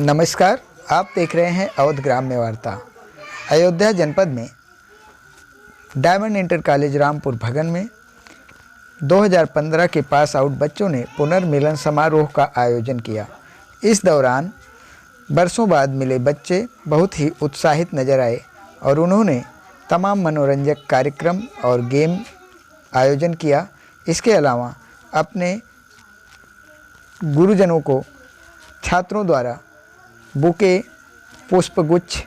नमस्कार, आप देख रहे हैं अवध ग्राम्य वार्ता। अयोध्या जनपद में diamond inter college Rampur Bhagan में 2015 के पास आउट बच्चों ने पुनर्मिलन समारोह का आयोजन किया। इस दौरान बरसों बाद मिले बच्चे बहुत ही उत्साहित नजर आए और उन्होंने तमाम मनोरंजक कार्यक्रम और गेम आयोजन किया। इसके अलावा अपने गुरुजनों को छात्रों द्वारा बुके, पुष्पगुच्छ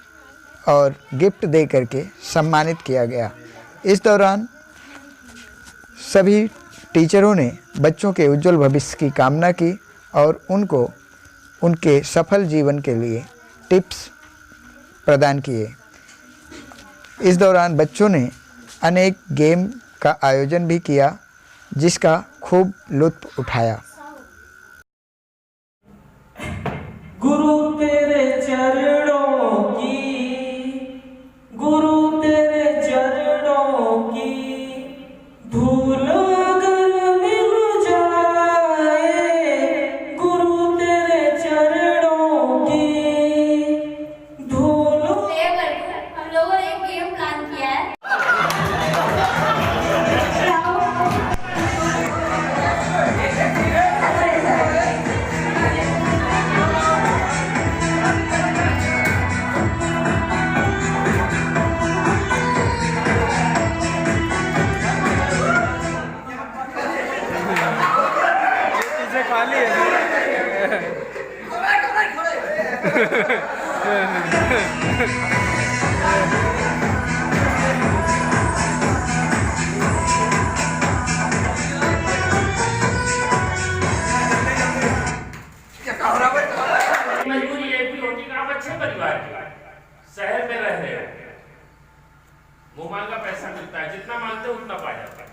और गिफ्ट दे करके सम्मानित किया गया। इस दौरान सभी टीचरों ने बच्चों के उज्जवल भविष्य की कामना की और उनको उनके सफल जीवन के लिए टिप्स प्रदान किए। इस दौरान बच्चों ने अनेक गेम का आयोजन भी किया, जिसका खूब लुत्फ उठाया। गुरु तेरे चरणों की, गुरु तेरे चरणों की धूल अगर मिल जाए, गुरु तेरे चरणों की धूल। हम लोगों ने एक गेम प्लान किया है। खाली है। मजबूरी एक भी होती है, आप अच्छे परिवार के शहर में रह रहे हो, मुंह का पैसा मिलता है, जितना मांगते हो उतना पा जाता है।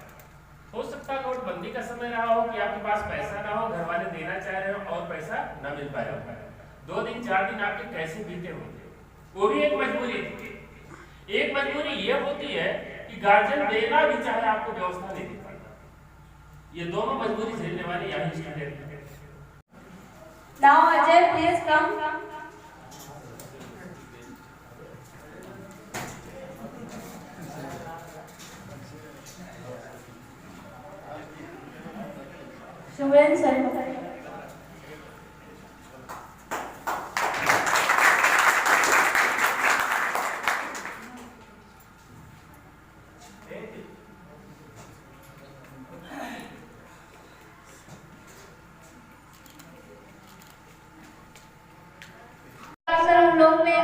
हो सकता है नोटबंदी का समय रहा हो कि आपके पास पैसा ना हो, घर वाले देना चाह रहे हो और पैसा ना मिल पाया हो। 2 दिन 4 दिन आपके कैसे बीते होंगे, वो भी एक मजबूरी थी। एक मजबूरी ये होती है कि गार्जियन देना भी चाहे आपको व्यवस्था नहीं दे पाता। ये दोनों मजबूरी झेलने वाले यहाँ स्टूडेंट हैं। Now Ajay, please come. Shubhen sir.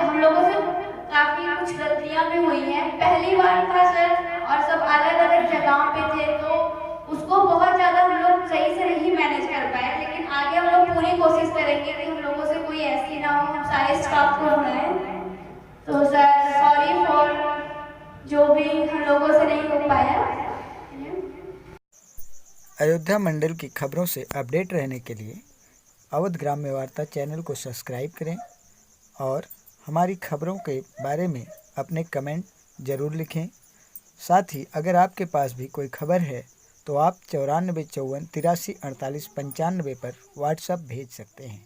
हम लोगों से काफी कुछ गलतियां भी हुई हैं। पहली बार था सर और सब अलग अलग जगहों पे थे, तो उसको बहुत ज़्यादा हम लोग सही से नहीं मैनेज कर पाए, लेकिन आगे हम लोग पूरी कोशिश करेंगे कि हम लोगों से कोई ऐसी ना हो, हम सारे स्टाफ को बुलाएं। तो सर सॉरी फॉर जो भी हम लोगों से नहीं हो पाया। अयोध्या मंडल की खबरों से अपडेट रहने के लिए अवध ग्राम्य वार्ता चैनल को सब्सक्राइब करें और हमारी खबरों के बारे में अपने कमेंट ज़रूर लिखें। साथ ही अगर आपके पास भी कोई खबर है तो आप 94 54 83 48 95 पर व्हाट्सएप भेज सकते हैं।